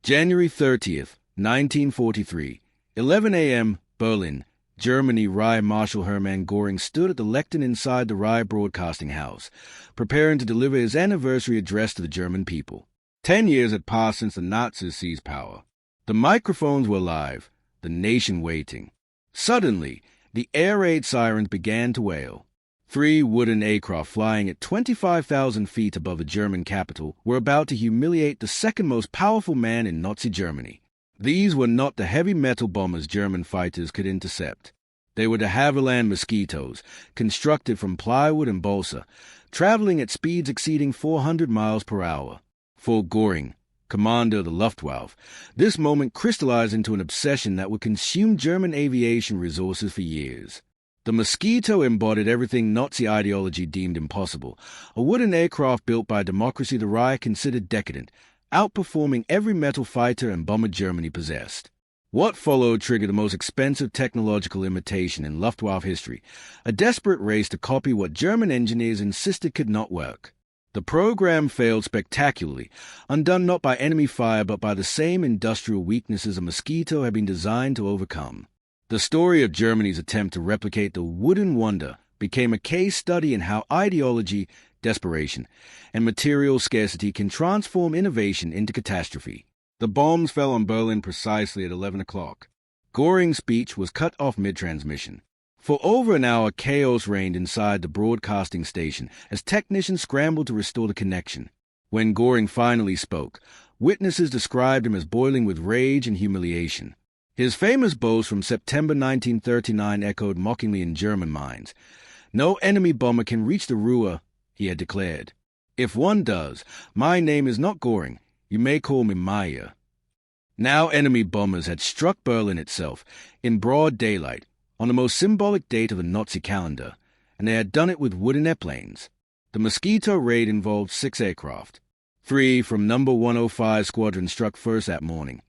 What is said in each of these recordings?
January 30th, 1943, 11 a.m., Berlin, Germany. Rear Marshal Hermann Goring stood at the lectern inside the Reich Broadcasting House, preparing to deliver his anniversary address to the German people. 10 years had passed since the Nazis seized power. The microphones were live, the nation waiting. Suddenly, the air raid sirens began to wail. 3 wooden aircraft flying at 25,000 feet above the German capital were about to humiliate the second most powerful man in Nazi Germany. These were not the heavy metal bombers German fighters could intercept. They were the Havilland Mosquitoes, constructed from plywood and balsa, traveling at speeds exceeding 400 miles per hour. For Goring, commander of the Luftwaffe, this moment crystallized into an obsession that would consume German aviation resources for years. The Mosquito embodied everything Nazi ideology deemed impossible, a wooden aircraft built by democracy the Reich considered decadent, outperforming every metal fighter and bomber Germany possessed. What followed triggered the most expensive technological imitation in Luftwaffe history, a desperate race to copy what German engineers insisted could not work. The program failed spectacularly, undone not by enemy fire but by the same industrial weaknesses a Mosquito had been designed to overcome. The story of Germany's attempt to replicate the wooden wonder became a case study in how ideology, desperation, and material scarcity can transform innovation into catastrophe. The bombs fell on Berlin precisely at 11 o'clock. Goring's speech was cut off mid-transmission. For over an hour, chaos reigned inside the broadcasting station as technicians scrambled to restore the connection. When Goring finally spoke, witnesses described him as boiling with rage and humiliation. His famous boast from September 1939 echoed mockingly in German minds. "No enemy bomber can reach the Ruhr," he had declared. "If one does, my name is not Goring. You may call me Meyer." Now enemy bombers had struck Berlin itself, in broad daylight, on the most symbolic date of the Nazi calendar, and they had done it with wooden airplanes. The Mosquito raid involved 6 aircraft. 3 from No. 105 Squadron struck first that morning.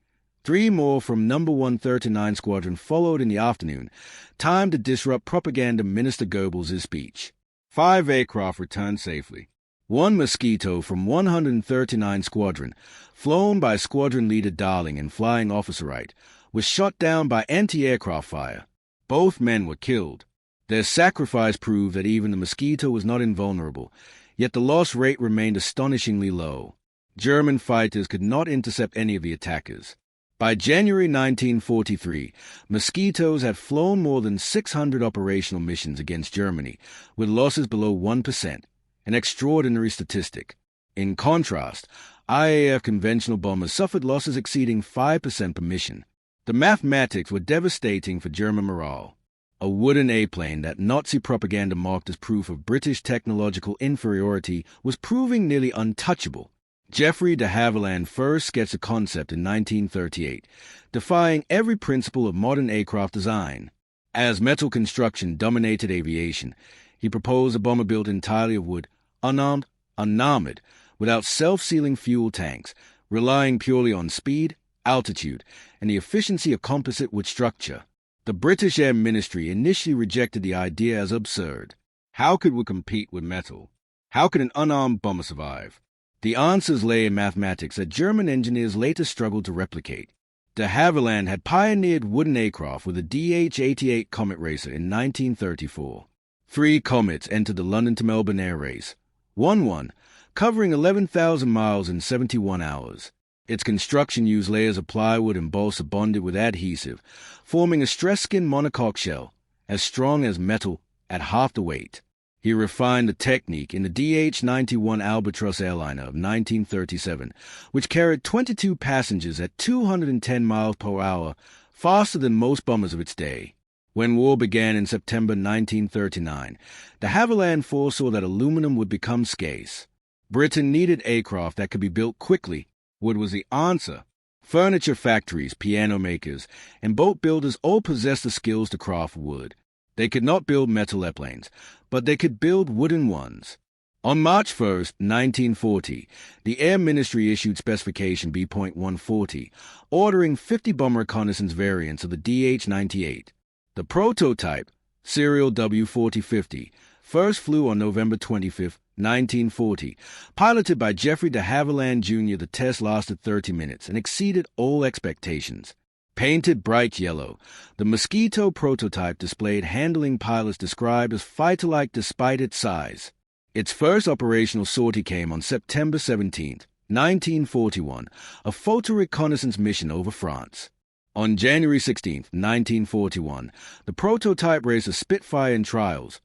3 more from No. 139 Squadron followed in the afternoon, timed to disrupt Propaganda Minister Goebbels' speech. 5 aircraft returned safely. 1 Mosquito from 139 Squadron, flown by Squadron Leader Darling and Flying Officer Wright, was shot down by anti-aircraft fire. Both men were killed. Their sacrifice proved that even the Mosquito was not invulnerable, yet the loss rate remained astonishingly low. German fighters could not intercept any of the attackers. By January 1943, Mosquitoes had flown more than 600 operational missions against Germany, with losses below 1%, an extraordinary statistic. In contrast, IAF conventional bombers suffered losses exceeding 5% per mission. The mathematics were devastating for German morale. A wooden airplane that Nazi propaganda marked as proof of British technological inferiority was proving nearly untouchable. Geoffrey de Havilland first sketched the concept in 1938, defying every principle of modern aircraft design. As metal construction dominated aviation, he proposed a bomber built entirely of wood, unarmed, unarmored, without self-sealing fuel tanks, relying purely on speed, altitude, and the efficiency of composite wood structure. The British Air Ministry initially rejected the idea as absurd. How could wood compete with metal? How could an unarmed bomber survive? The answers lay in mathematics that German engineers later struggled to replicate. De Havilland had pioneered wooden aircraft with a DH-88 Comet Racer in 1934. 3 Comets entered the London to Melbourne air race. 1 covering 11,000 miles in 71 hours. Its construction used layers of plywood and balsa bonded with adhesive, forming a stress-skin monocoque shell, as strong as metal at half the weight. He refined the technique in the DH-91 Albatross airliner of 1937, which carried 22 passengers at 210 miles per hour, faster than most bombers of its day. When war began in September 1939, de Havilland foresaw that aluminum would become scarce. Britain needed aircraft that could be built quickly. Wood was the answer. Furniture factories, piano makers, and boat builders all possessed the skills to craft wood. They could not build metal airplanes, but they could build wooden ones. On March 1, 1940, the Air Ministry issued Specification B.140, ordering 50 bomber reconnaissance variants of the DH-98. The prototype, serial W4050, first flew on November 25, 1940. Piloted by Jeffrey de Havilland Jr., the test lasted 30 minutes and exceeded all expectations. Painted bright yellow, the Mosquito prototype displayed handling pilots described as fighter-like despite its size. Its first operational sortie came on September 17, 1941, a photo reconnaissance mission over France. On January 16, 1941, the prototype raced a Spitfire in trials.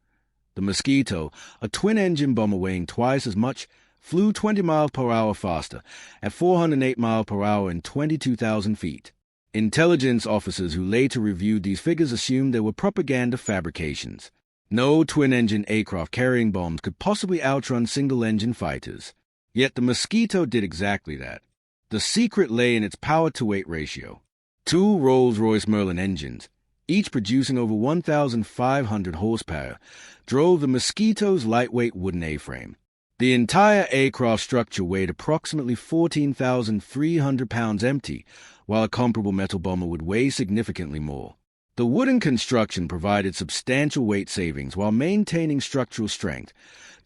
The Mosquito, a twin-engine bomber weighing twice as much, flew 20 miles per hour faster, at 408 miles per hour and 22,000 feet. Intelligence officers who later reviewed these figures assumed they were propaganda fabrications. No twin-engine aircraft carrying bombs could possibly outrun single-engine fighters. Yet the Mosquito did exactly that. The secret lay in its power-to-weight ratio. 2 Rolls-Royce Merlin engines, each producing over 1,500 horsepower, drove the Mosquito's lightweight wooden A-frame. The entire aircraft structure weighed approximately 14,300 pounds empty, while a comparable metal bomber would weigh significantly more. The wooden construction provided substantial weight savings while maintaining structural strength,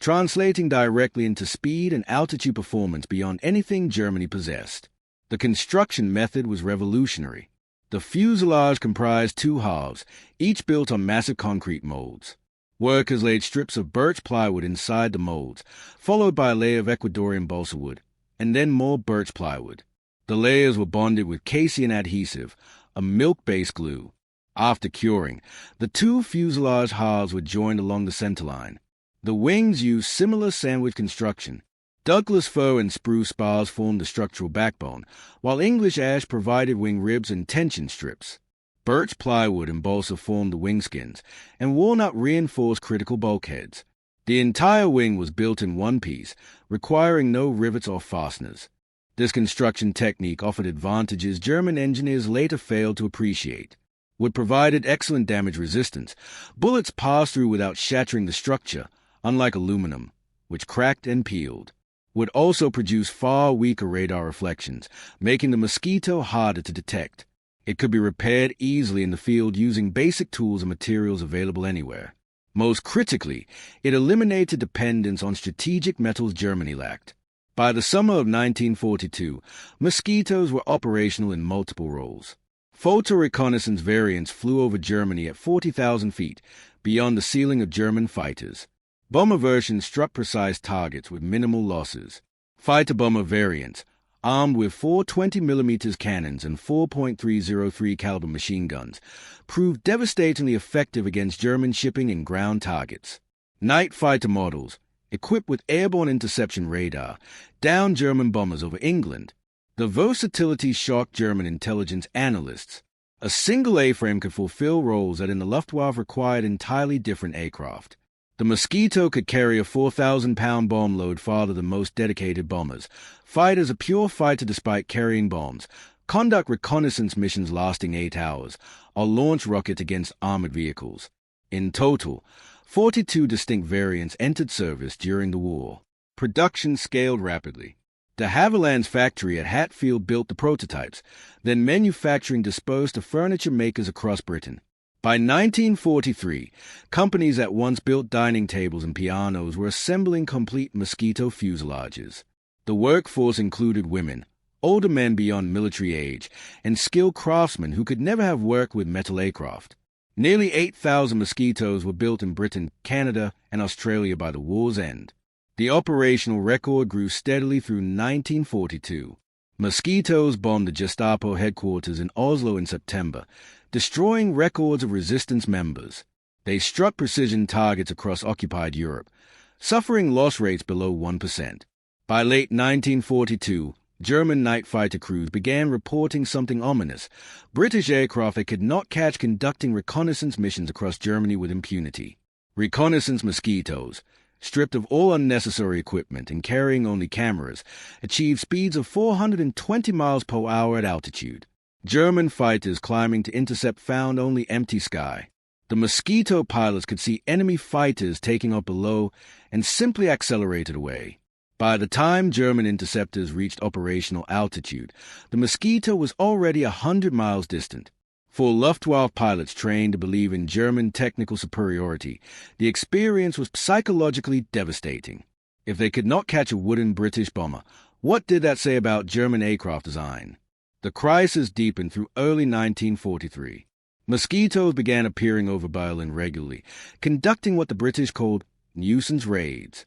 translating directly into speed and altitude performance beyond anything Germany possessed. The construction method was revolutionary. The fuselage comprised 2 halves, each built on massive concrete molds. Workers laid strips of birch plywood inside the molds, followed by a layer of Ecuadorian balsa wood, and then more birch plywood. The layers were bonded with casein adhesive, a milk-based glue. After curing, the 2 fuselage halves were joined along the centerline. The wings used similar sandwich construction. Douglas fir and spruce spars formed the structural backbone, while English ash provided wing ribs and tension strips. Birch plywood and balsa formed the wing skins, and walnut reinforced critical bulkheads. The entire wing was built in one piece, requiring no rivets or fasteners. This construction technique offered advantages German engineers later failed to appreciate. Wood provided excellent damage resistance. Bullets passed through without shattering the structure, unlike aluminum, which cracked and peeled. Wood also produced far weaker radar reflections, making the Mosquito harder to detect. It could be repaired easily in the field using basic tools and materials available anywhere. Most critically, it eliminated dependence on strategic metals Germany lacked. By the summer of 1942, Mosquitoes were operational in multiple roles. Photo reconnaissance variants flew over Germany at 40,000 feet, beyond the ceiling of German fighters. Bomber versions struck precise targets with minimal losses. Fighter bomber variants, armed with 4 20mm cannons and 4.303 caliber machine guns, proved devastatingly effective against German shipping and ground targets. Night fighter models, equipped with airborne interception radar, downed German bombers over England. The versatility shocked German intelligence analysts. A single A-frame could fulfill roles that in the Luftwaffe required entirely different aircraft. The Mosquito could carry a 4,000-pound bomb load farther than most dedicated bombers, fight as a pure fighter despite carrying bombs, conduct reconnaissance missions lasting 8 hours, or launch rockets against armored vehicles. In total, 42 distinct variants entered service during the war. Production scaled rapidly. De Havilland's factory at Hatfield built the prototypes, then manufacturing dispersed to furniture makers across Britain. By 1943, companies that once built dining tables and pianos were assembling complete Mosquito fuselages. The workforce included women, older men beyond military age, and skilled craftsmen who could never have worked with metal aircraft. Nearly 8,000 Mosquitoes were built in Britain, Canada, and Australia by the war's end. The operational record grew steadily through 1942. Mosquitoes bombed the Gestapo headquarters in Oslo in September, destroying records of resistance members. They struck precision targets across occupied Europe, suffering loss rates below 1%. By late 1942, German night fighter crews began reporting something ominous: British aircraft they could not catch conducting reconnaissance missions across Germany with impunity. Reconnaissance Mosquitoes, stripped of all unnecessary equipment and carrying only cameras, achieved speeds of 420 miles per hour at altitude. German fighters climbing to intercept found only empty sky. The Mosquito pilots could see enemy fighters taking off below and simply accelerated away. By the time German interceptors reached operational altitude, the Mosquito was already 100 miles distant. For Luftwaffe pilots trained to believe in German technical superiority, the experience was psychologically devastating. If they could not catch a wooden British bomber, what did that say about German aircraft design? The crisis deepened through early 1943. Mosquitoes began appearing over Berlin regularly, conducting what the British called nuisance raids.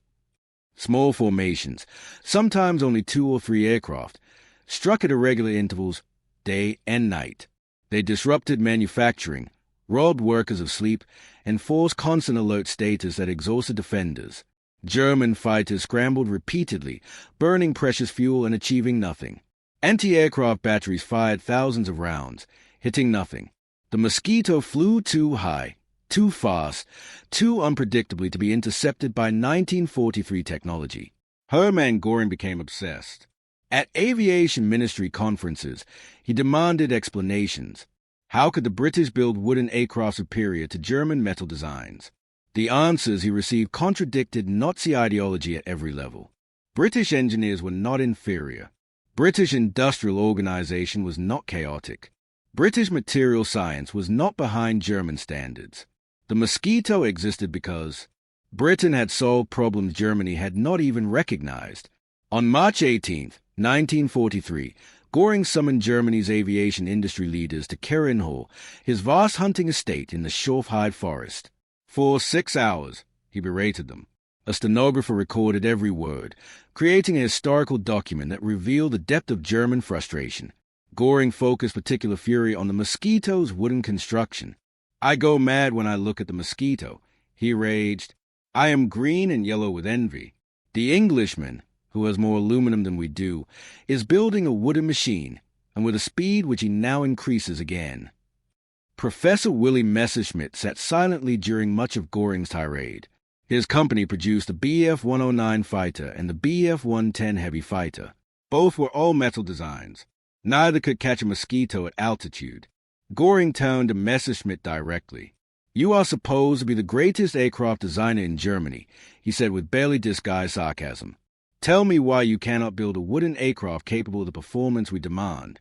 Small formations, sometimes only 2 or 3 aircraft, struck at irregular intervals, day and night. They disrupted manufacturing, robbed workers of sleep, and forced constant alert status that exhausted defenders. German fighters scrambled repeatedly, burning precious fuel and achieving nothing. Anti-aircraft batteries fired thousands of rounds, hitting nothing. The Mosquito flew too high, too fast, too unpredictably to be intercepted by 1943 technology. Hermann Goring became obsessed. At aviation ministry conferences, he demanded explanations. How could the British build wooden aircraft superior to German metal designs? The answers he received contradicted Nazi ideology at every level. British engineers were not inferior. British industrial organization was not chaotic. British material science was not behind German standards. The Mosquito existed because Britain had solved problems Germany had not even recognized. On March 18, 1943, Goring summoned Germany's aviation industry leaders to Kerinhall, his vast hunting estate in the Schorfheide forest. For 6 hours, he berated them. A stenographer recorded every word, creating a historical document that revealed the depth of German frustration. Goring focused particular fury on the Mosquito's wooden construction. "I go mad when I look at the Mosquito," he raged. "I am green and yellow with envy. The Englishman, who has more aluminum than we do, is building a wooden machine, and with a speed which he now increases again." Professor Willy Messerschmitt sat silently during much of Goring's tirade. His company produced the Bf-109 fighter and the Bf-110 heavy fighter. Both were all-metal designs. Neither could catch a Mosquito at altitude. Goring turned to Messerschmitt directly. "You are supposed to be the greatest aircraft designer in Germany," he said with barely disguised sarcasm. "Tell me why you cannot build a wooden aircraft capable of the performance we demand."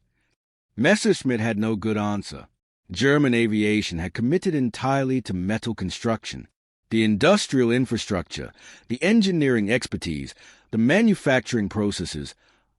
Messerschmitt had no good answer. German aviation had committed entirely to metal construction. The industrial infrastructure, the engineering expertise, the manufacturing processes,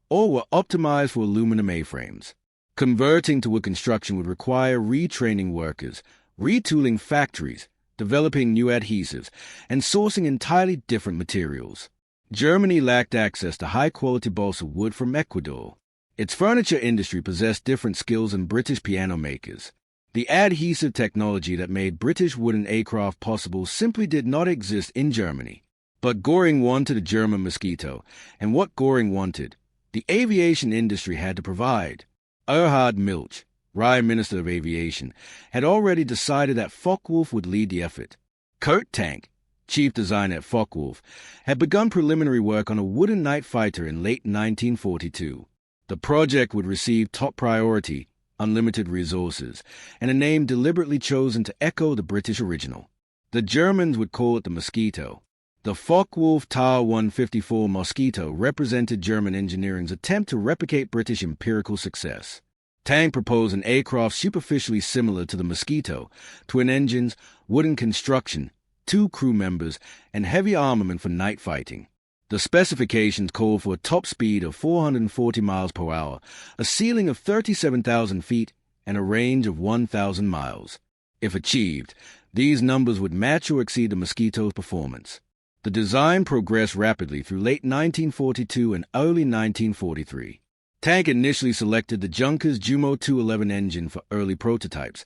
all were optimized for aluminum A-frames. Converting to wood construction would require retraining workers, retooling factories, developing new adhesives, and sourcing entirely different materials. Germany lacked access to high-quality balsa wood from Ecuador. Its furniture industry possessed different skills than British piano makers. The adhesive technology that made British wooden aircraft possible simply did not exist in Germany. But Goring wanted a German Mosquito, and what Goring wanted, the aviation industry had to provide. Erhard Milch, Rhine Minister of Aviation, had already decided that Focke-Wulf would lead the effort. Kurt Tank, chief designer at Focke-Wulf, had begun preliminary work on a wooden night fighter in late 1942. The project would receive top priority, unlimited resources, and a name deliberately chosen to echo the British original. The Germans would call it the Mosquito. The Focke-Wulf Tar 154 Mosquito represented German engineering's attempt to replicate British empirical success. Tank proposed an aircraft superficially similar to the Mosquito, twin engines, wooden construction, 2 crew members, and heavy armament for night fighting. The specifications called for a top speed of 440 miles per hour, a ceiling of 37,000 feet, and a range of 1,000 miles. If achieved, these numbers would match or exceed the Mosquito's performance. The design progressed rapidly through late 1942 and early 1943. Tank initially selected the Junkers Jumo 211 engine for early prototypes,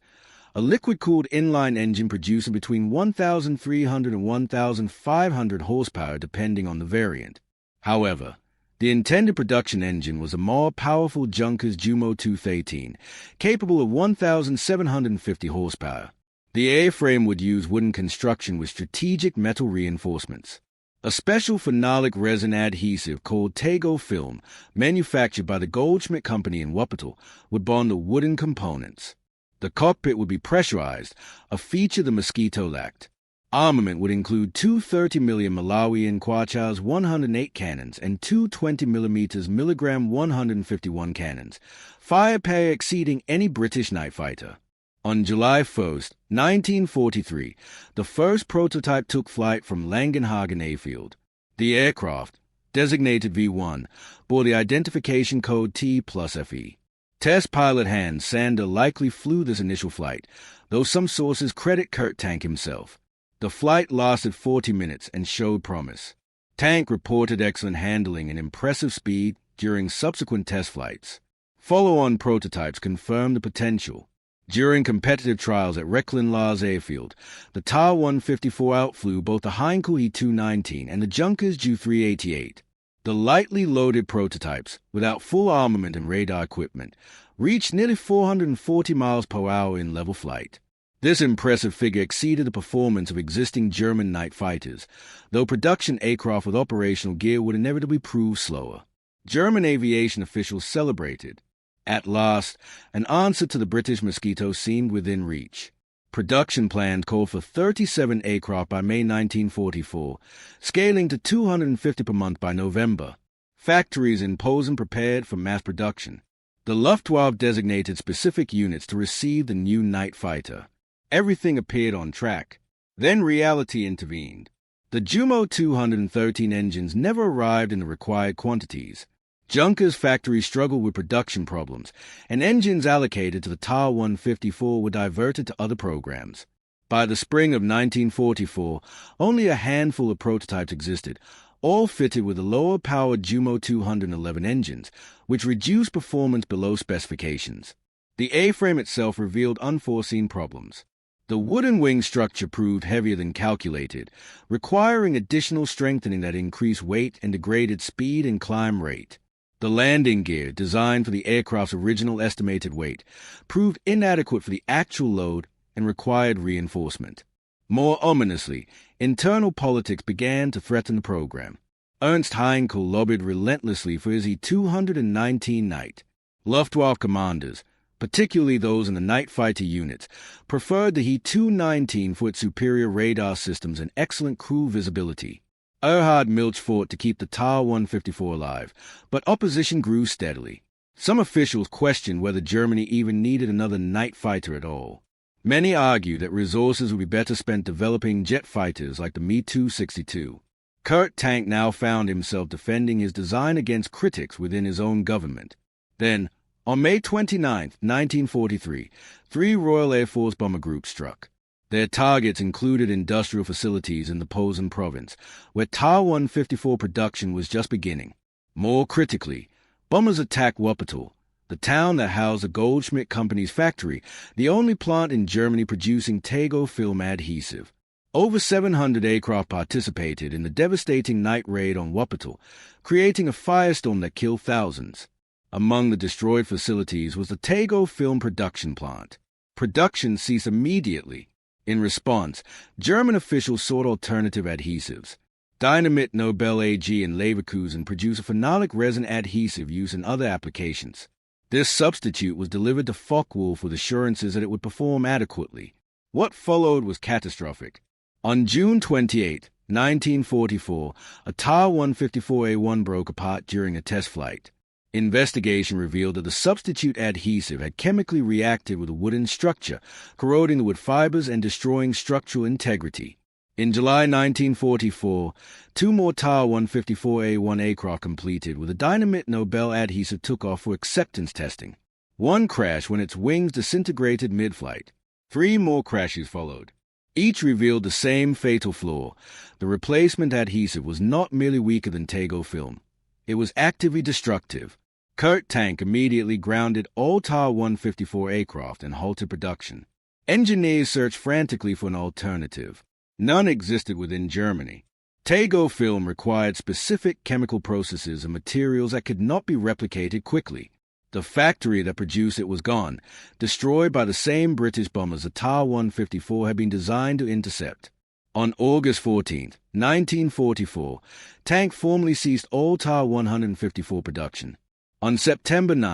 a liquid-cooled inline engine producing between 1,300 and 1,500 horsepower depending on the variant. However, the intended production engine was a more powerful Junkers Jumo 213, capable of 1,750 horsepower. The airframe would use wooden construction with strategic metal reinforcements. A special phenolic resin adhesive called Tego film, manufactured by the Goldschmidt Company in Wuppertal, would bond the wooden components. The cockpit would be pressurized, a feature the Mosquito lacked. Armament would include 2 30mm Malawian Quachars 108 cannons and 2 20mm Milligram 151 cannons, firepower exceeding any British night fighter. On July 1st, 1943, the first prototype took flight from Langenhagen Airfield. The aircraft, designated V-1, bore the identification code T+FE. Test pilot Hans Sander likely flew this initial flight, though some sources credit Kurt Tank himself. The flight lasted 40 minutes and showed promise. Tank reported excellent handling and impressive speed during subsequent test flights. Follow-on prototypes confirmed the potential. During competitive trials at Recklinghausen Airfield, the Ta-154 outflew both the Heinkel He-219 and the Junkers Ju-388. The lightly loaded prototypes, without full armament and radar equipment, reached nearly 440 miles per hour in level flight. This impressive figure exceeded the performance of existing German night fighters, though production aircraft with operational gear would inevitably prove slower. German aviation officials celebrated. At last, an answer to the British Mosquito seemed within reach. Production plans called for 37 aircraft by May 1944, scaling to 250 per month by November. Factories in Posen prepared for mass production. The Luftwaffe designated specific units to receive the new night fighter. Everything appeared on track. Then reality intervened. The Jumo 213 engines never arrived in the required quantities. Junkers factories struggled with production problems, and engines allocated to the Ta-154 were diverted to other programs. By the spring of 1944, only a handful of prototypes existed, all fitted with the lower-powered Jumo 211 engines, which reduced performance below specifications. The A-frame itself revealed unforeseen problems. The wooden wing structure proved heavier than calculated, requiring additional strengthening that increased weight and degraded speed and climb rate. The landing gear, designed for the aircraft's original estimated weight, proved inadequate for the actual load and required reinforcement. More ominously, internal politics began to threaten the program. Ernst Heinkel lobbied relentlessly for his E-219 night. Luftwaffe commanders, particularly those in the night fighter units, preferred the He-219 for its superior radar systems and excellent crew visibility. Erhard Milch fought to keep the Ta-154 alive, but opposition grew steadily. Some officials questioned whether Germany even needed another night fighter at all. Many argued that resources would be better spent developing jet fighters like the Me-262. Kurt Tank now found himself defending his design against critics within his own government. Then, on May 29, 1943, 3 Royal Air Force bomber groups struck. Their targets included industrial facilities in the Posen province, where Ta-154 production was just beginning. More critically, bombers attacked Wuppertal, the town that housed the Goldschmidt Company's factory, the only plant in Germany producing Tego film adhesive. Over 700 aircraft participated in the devastating night raid on Wuppertal, creating a firestorm that killed thousands. Among the destroyed facilities was the Tego film production plant. Production ceased immediately. In response, German officials sought alternative adhesives. Dynamit Nobel AG in Leverkusen produced a phenolic resin adhesive used in other applications. This substitute was delivered to Focke-Wulf with assurances that it would perform adequately. What followed was catastrophic. On June 28, 1944, a Ta-154A1 broke apart during a test flight. Investigation revealed that the substitute adhesive had chemically reacted with a wooden structure, corroding the wood fibers and destroying structural integrity. In July 1944, 2 more Ta-154A1 aircraft completed with a Dynamit Nobel adhesive took off for acceptance testing. One crashed when its wings disintegrated mid-flight. 3 more crashes followed. Each revealed the same fatal flaw. The replacement adhesive was not merely weaker than Tego film. It was actively destructive. Kurt Tank immediately grounded all Ta-154 aircraft and halted production. Engineers searched frantically for an alternative. None existed within Germany. Tego film required specific chemical processes and materials that could not be replicated quickly. The factory that produced it was gone, destroyed by the same British bombers the Ta-154 had been designed to intercept. On August 14, 1944, Tank formally ceased all Ta-154 production. On September 9,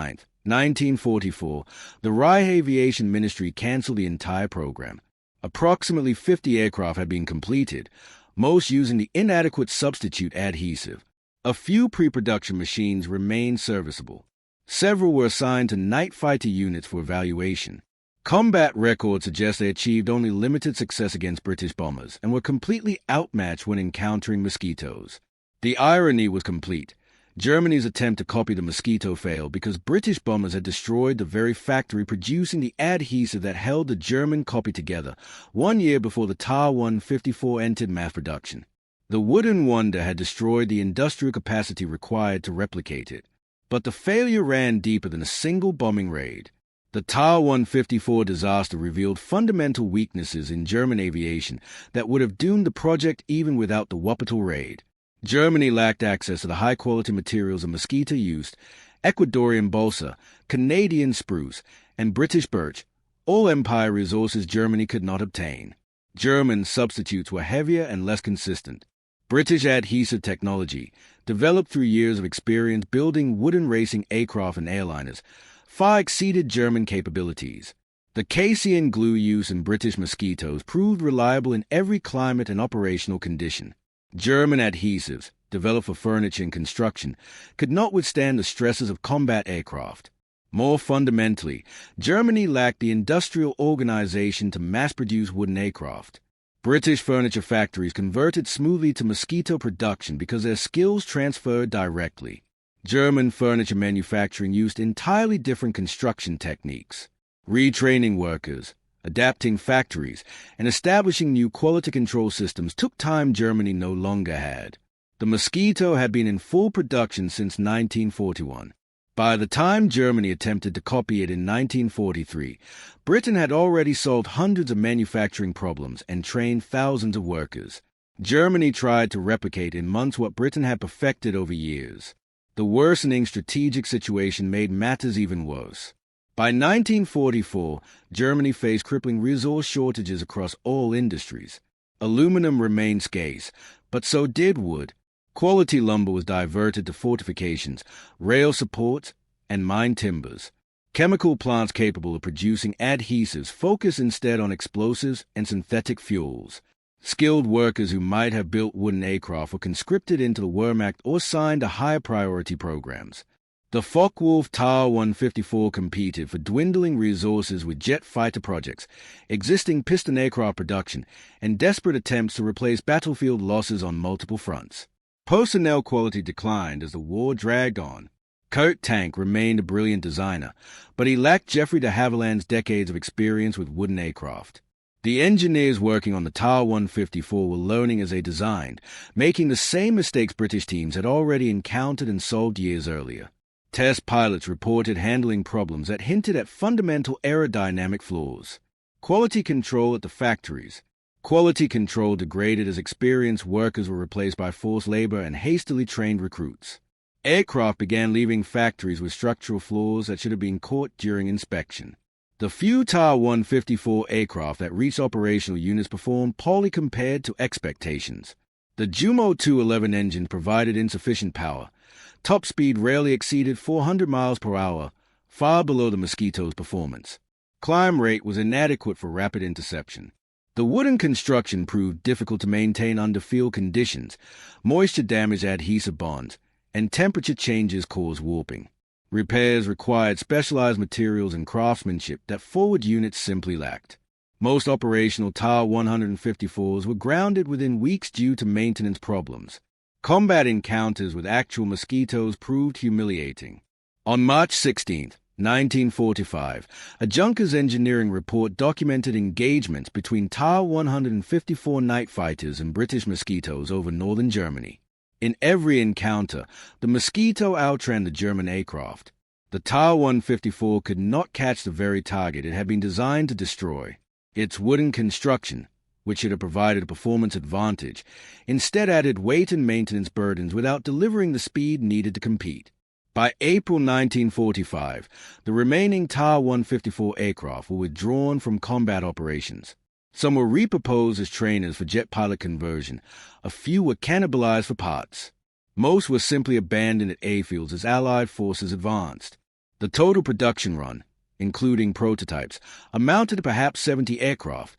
1944, the Reich Aviation Ministry canceled the entire program. Approximately 50 aircraft had been completed, most using the inadequate substitute adhesive. A few pre-production machines remained serviceable. Several were assigned to night fighter units for evaluation. Combat records suggest they achieved only limited success against British bombers and were completely outmatched when encountering Mosquitoes. The irony was complete. Germany's attempt to copy the Mosquito failed because British bombers had destroyed the very factory producing the adhesive that held the German copy together 1 year before the Ta-154 entered mass production. The wooden wonder had destroyed the industrial capacity required to replicate it. But the failure ran deeper than a single bombing raid. The Ta-154 disaster revealed fundamental weaknesses in German aviation that would have doomed the project even without the Wuppertal raid. Germany lacked access to the high-quality materials the Mosquito used: Ecuadorian balsa, Canadian spruce, and British birch, all Empire resources Germany could not obtain. German substitutes were heavier and less consistent. British adhesive technology, developed through years of experience building wooden racing aircraft and airliners, far exceeded German capabilities. The casein glue used in British Mosquitoes proved reliable in every climate and operational condition. German adhesives, developed for furniture and construction, could not withstand the stresses of combat aircraft. More fundamentally, Germany lacked the industrial organization to mass-produce wooden aircraft. British furniture factories converted smoothly to Mosquito production because their skills transferred directly. German furniture manufacturing used entirely different construction techniques. Retraining workers, adapting factories, and establishing new quality control systems took time Germany no longer had. The Mosquito had been in full production since 1941. By the time Germany attempted to copy it in 1943, Britain had already solved hundreds of manufacturing problems and trained thousands of workers. Germany tried to replicate in months what Britain had perfected over years. The worsening strategic situation made matters even worse. By 1944, Germany faced crippling resource shortages across all industries. Aluminum remained scarce, but so did wood. Quality lumber was diverted to fortifications, rail supports, and mine timbers. Chemical plants capable of producing adhesives focused instead on explosives and synthetic fuels. Skilled workers who might have built wooden aircraft were conscripted into the Wehrmacht or signed to higher priority programs. The Focke-Wulf Ta-154 competed for dwindling resources with jet fighter projects, existing piston aircraft production, and desperate attempts to replace battlefield losses on multiple fronts. Personnel quality declined as the war dragged on. Kurt Tank remained a brilliant designer, but he lacked Geoffrey de Havilland's decades of experience with wooden aircraft. The engineers working on the Ta-154 were learning as they designed, making the same mistakes British teams had already encountered and solved years earlier. Test pilots reported handling problems that hinted at fundamental aerodynamic flaws. Quality control at the factories. Quality control degraded as experienced workers were replaced by forced labor and hastily trained recruits. Aircraft began leaving factories with structural flaws that should have been caught during inspection. The few Ta-154 aircraft that reached operational units performed poorly compared to expectations. The Jumo 211 engine provided insufficient power. Top speed rarely exceeded 400 miles per hour, far below the Mosquito's performance. Climb rate was inadequate for rapid interception. The wooden construction proved difficult to maintain under field conditions. Moisture damaged adhesive bonds, and temperature changes caused warping. Repairs required specialized materials and craftsmanship that forward units simply lacked. Most operational Ta-154s were grounded within weeks due to maintenance problems. Combat encounters with actual Mosquitoes proved humiliating. On March 16, 1945, a Junkers engineering report documented engagements between Ta-154 night fighters and British Mosquitoes over northern Germany. In every encounter, the Mosquito outran the German aircraft. The Ta-154 could not catch the very target it had been designed to destroy. Its wooden construction, which should have provided a performance advantage, instead added weight and maintenance burdens without delivering the speed needed to compete. By April 1945, the remaining Ta-154 aircraft were withdrawn from combat operations. Some were repurposed as trainers for jet pilot conversion. A few were cannibalized for parts. Most were simply abandoned at airfields as Allied forces advanced. The total production run, including prototypes, amounted to perhaps 70 aircraft,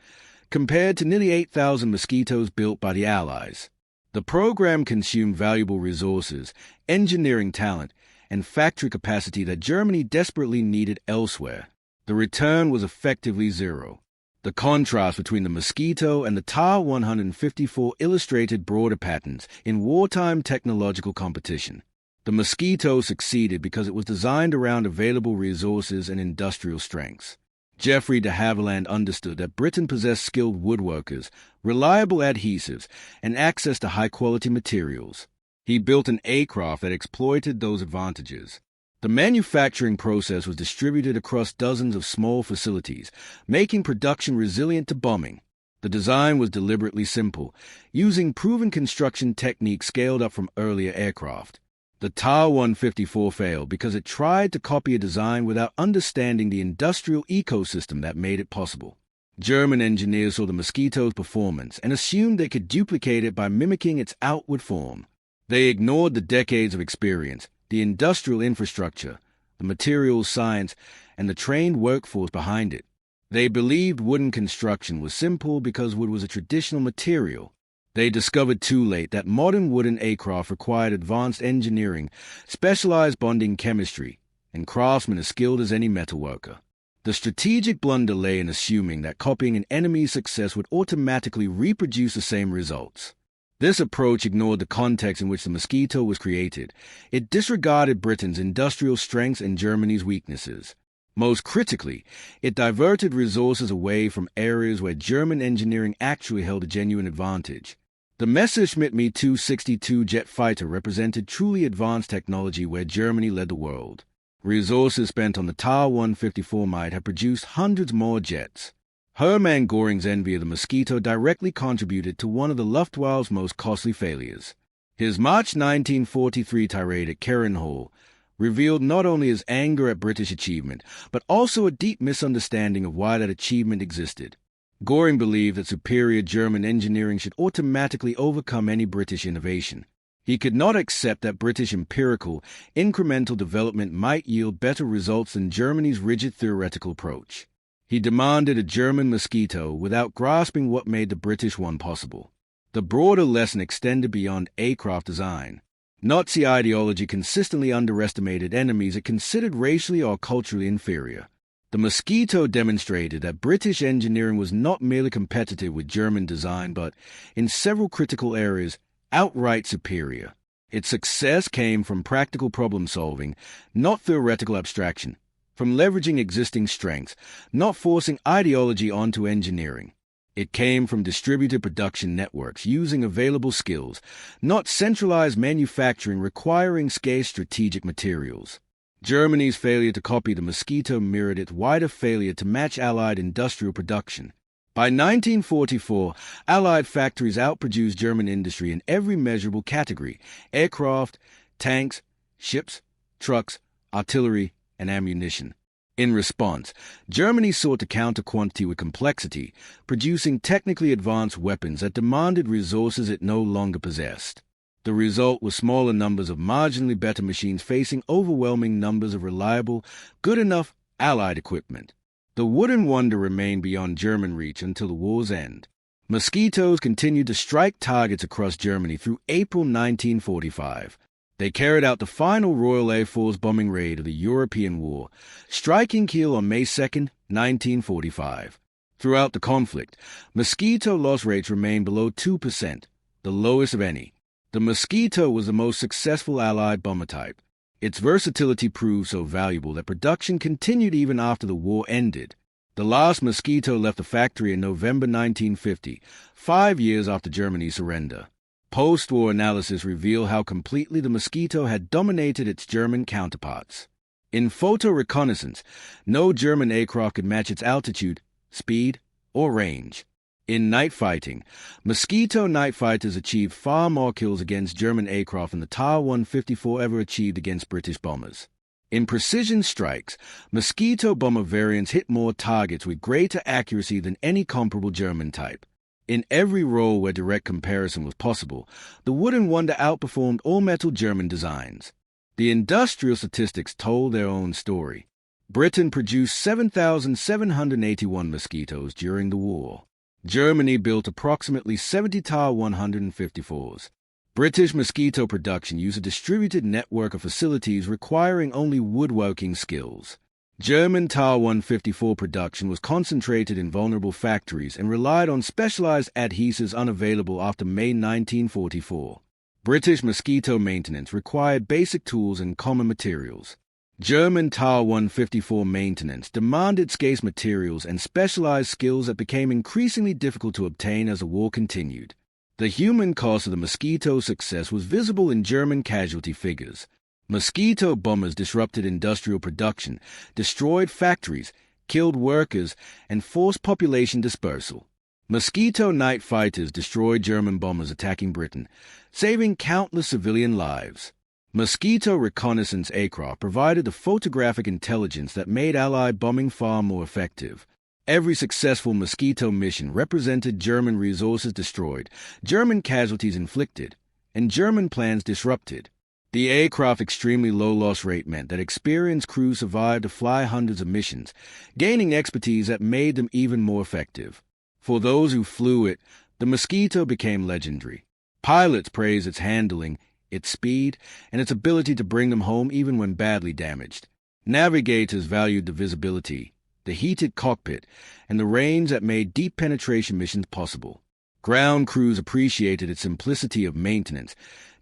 compared to nearly 8,000 Mosquitoes built by the Allies. The program consumed valuable resources, engineering talent, and factory capacity that Germany desperately needed elsewhere. The return was effectively zero. The contrast between the Mosquito and the Ta-154 illustrated broader patterns in wartime technological competition. The Mosquito succeeded because it was designed around available resources and industrial strengths. Geoffrey de Havilland understood that Britain possessed skilled woodworkers, reliable adhesives, and access to high-quality materials. He built an aircraft that exploited those advantages. The manufacturing process was distributed across dozens of small facilities, making production resilient to bombing. The design was deliberately simple, using proven construction techniques scaled up from earlier aircraft. The Ta-154 failed because it tried to copy a design without understanding the industrial ecosystem that made it possible. German engineers saw the Mosquito's performance and assumed they could duplicate it by mimicking its outward form. They ignored the decades of experience, the industrial infrastructure, the materials science, and the trained workforce behind it. They believed wooden construction was simple because wood was a traditional material. They discovered too late that modern wooden aircraft required advanced engineering, specialized bonding chemistry, and craftsmen as skilled as any metalworker. The strategic blunder lay in assuming that copying an enemy's success would automatically reproduce the same results. This approach ignored the context in which the Mosquito was created. It disregarded Britain's industrial strengths and Germany's weaknesses. Most critically, it diverted resources away from areas where German engineering actually held a genuine advantage. The Messerschmitt Me 262 jet fighter represented truly advanced technology where Germany led the world. Resources spent on the Ta-154 might have produced hundreds more jets. Hermann Göring's envy of the Mosquito directly contributed to one of the Luftwaffe's most costly failures. His March 1943 tirade at Kerren Hall revealed not only his anger at British achievement, but also a deep misunderstanding of why that achievement existed. Goring believed that superior German engineering should automatically overcome any British innovation. He could not accept that British empirical, incremental development might yield better results than Germany's rigid theoretical approach. He demanded a German Mosquito without grasping what made the British one possible. The broader lesson extended beyond aircraft design. Nazi ideology consistently underestimated enemies it considered racially or culturally inferior. The Mosquito demonstrated that British engineering was not merely competitive with German design, but, in several critical areas, outright superior. Its success came from practical problem-solving, not theoretical abstraction, from leveraging existing strengths, not forcing ideology onto engineering. It came from distributed production networks using available skills, not centralized manufacturing requiring scarce strategic materials. Germany's failure to copy the Mosquito mirrored its wider failure to match Allied industrial production. By 1944, Allied factories outproduced German industry in every measurable category: aircraft, tanks, ships, trucks, artillery, and ammunition. In response, Germany sought to counter quantity with complexity, producing technically advanced weapons that demanded resources it no longer possessed. The result was smaller numbers of marginally better machines facing overwhelming numbers of reliable, good enough Allied equipment. The wooden wonder remained beyond German reach until the war's end. Mosquitoes continued to strike targets across Germany through April 1945. They carried out the final Royal Air Force bombing raid of the European War, striking Kiel on May 2, 1945. Throughout the conflict, Mosquito loss rates remained below 2%, the lowest of any. The Mosquito was the most successful Allied bomber type. Its versatility proved so valuable that production continued even after the war ended. The last Mosquito left the factory in November 1950, 5 years after Germany's surrender. Post-war analysis revealed how completely the Mosquito had dominated its German counterparts. In photo reconnaissance, no German aircraft could match its altitude, speed, or range. In night fighting, Mosquito night fighters achieved far more kills against German aircraft than the Ta-154 ever achieved against British bombers. In precision strikes, Mosquito bomber variants hit more targets with greater accuracy than any comparable German type. In every role where direct comparison was possible, the wooden wonder outperformed all-metal German designs. The industrial statistics told their own story. Britain produced 7,781 Mosquitoes during the war. Germany built approximately 70 Ta-154s. British Mosquito production used a distributed network of facilities requiring only woodworking skills. German Ta-154 production was concentrated in vulnerable factories and relied on specialized adhesives unavailable after May 1944. British Mosquito maintenance required basic tools and common materials. German Ta-154 maintenance demanded scarce materials and specialized skills that became increasingly difficult to obtain as the war continued. The human cost of the Mosquito's success was visible in German casualty figures. Mosquito bombers disrupted industrial production, destroyed factories, killed workers, and forced population dispersal. Mosquito night fighters destroyed German bombers attacking Britain, saving countless civilian lives. Mosquito reconnaissance aircraft provided the photographic intelligence that made Allied bombing far more effective. Every successful Mosquito mission represented German resources destroyed, German casualties inflicted, and German plans disrupted. The aircraft's extremely low loss rate meant that experienced crews survived to fly hundreds of missions, gaining expertise that made them even more effective. For those who flew it, the Mosquito became legendary. Pilots praised its handling, its speed, and its ability to bring them home even when badly damaged. Navigators valued the visibility, the heated cockpit, and the range that made deep penetration missions possible. Ground crews appreciated its simplicity of maintenance,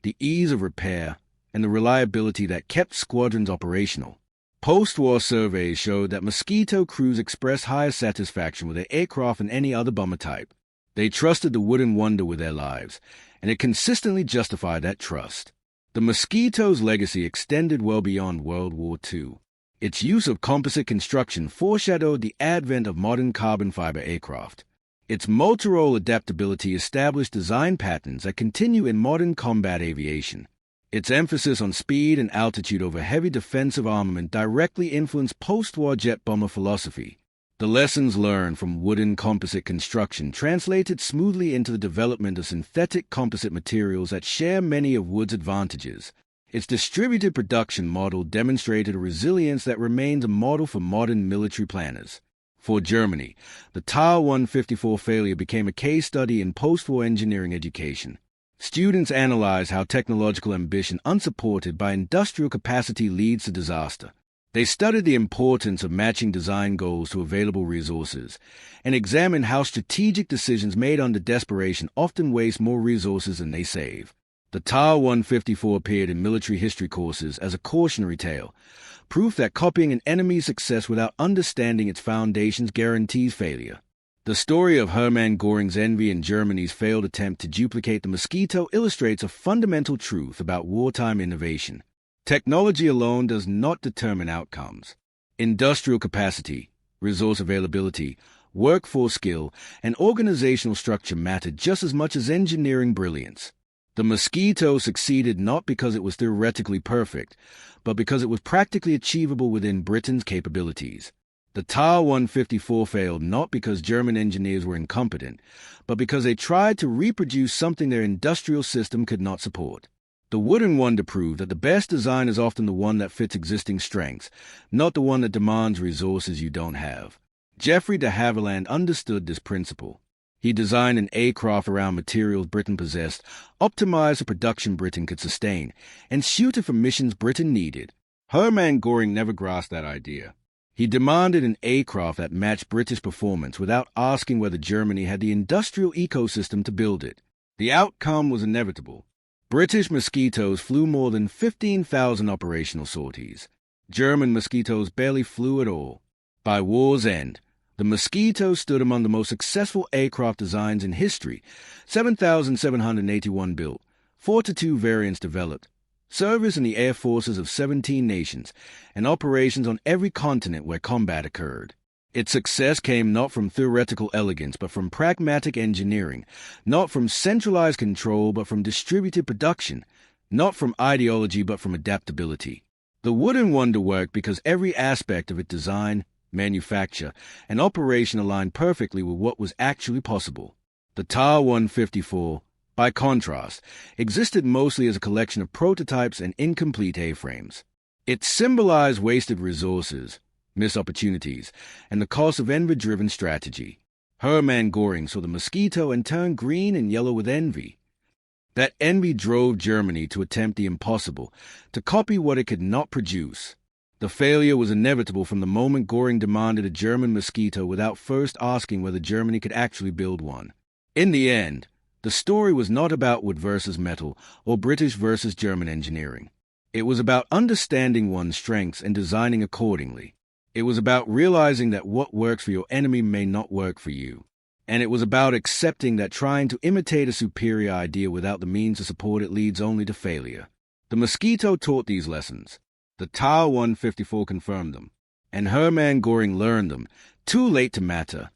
the ease of repair, and the reliability that kept squadrons operational. Post-war surveys showed that Mosquito crews expressed higher satisfaction with their aircraft than any other bomber type. They trusted the wooden wonder with their lives, and it consistently justified that trust. The Mosquito's legacy extended well beyond World War II. Its use of composite construction foreshadowed the advent of modern carbon fiber aircraft. Its multi-role adaptability established design patterns that continue in modern combat aviation. Its emphasis on speed and altitude over heavy defensive armament directly influenced post-war jet bomber philosophy. The lessons learned from wooden composite construction translated smoothly into the development of synthetic composite materials that share many of wood's advantages. Its distributed production model demonstrated a resilience that remains a model for modern military planners. For Germany, the Ta-154 failure became a case study in post-war engineering education. Students analyze how technological ambition unsupported by industrial capacity leads to disaster. They studied the importance of matching design goals to available resources and examined how strategic decisions made under desperation often waste more resources than they save. The Ta-154 appeared in military history courses as a cautionary tale, proof that copying an enemy's success without understanding its foundations guarantees failure. The story of Hermann Göring's envy and Germany's failed attempt to duplicate the Mosquito illustrates a fundamental truth about wartime innovation. Technology alone does not determine outcomes. Industrial capacity, resource availability, workforce skill, and organizational structure matter just as much as engineering brilliance. The Mosquito succeeded not because it was theoretically perfect, but because it was practically achievable within Britain's capabilities. The Ta-154 failed not because German engineers were incompetent, but because they tried to reproduce something their industrial system could not support. The wooden wonder proved that the best design is often the one that fits existing strengths, not the one that demands resources you don't have. Geoffrey de Havilland understood this principle. He designed an aircraft around materials Britain possessed, optimized a production Britain could sustain, and suited for missions Britain needed. Hermann Goring never grasped that idea. He demanded an aircraft that matched British performance without asking whether Germany had the industrial ecosystem to build it. The outcome was inevitable. British Mosquitoes flew more than 15,000 operational sorties. German Mosquitoes barely flew at all. By war's end, the Mosquito stood among the most successful aircraft designs in history, 7,781 built, 42 variants developed, service in the air forces of 17 nations, and operations on every continent where combat occurred. Its success came not from theoretical elegance but from pragmatic engineering, not from centralized control but from distributed production, not from ideology but from adaptability. The wooden wonder worked because every aspect of its design, manufacture, and operation aligned perfectly with what was actually possible. The Ta-154, by contrast, existed mostly as a collection of prototypes and incomplete airframes. It symbolized wasted resources, missed opportunities, and the cost of envy-driven strategy. Hermann Göring saw the Mosquito and turned green and yellow with envy. That envy drove Germany to attempt the impossible, to copy what it could not produce. The failure was inevitable from the moment Goring demanded a German Mosquito without first asking whether Germany could actually build one. In the end, the story was not about wood versus metal or British versus German engineering. It was about understanding one's strengths and designing accordingly. It was about realizing that what works for your enemy may not work for you. And it was about accepting that trying to imitate a superior idea without the means to support it leads only to failure. The Mosquito taught these lessons. The Tau 154 confirmed them. And Hermann Göring learned them, too late to matter.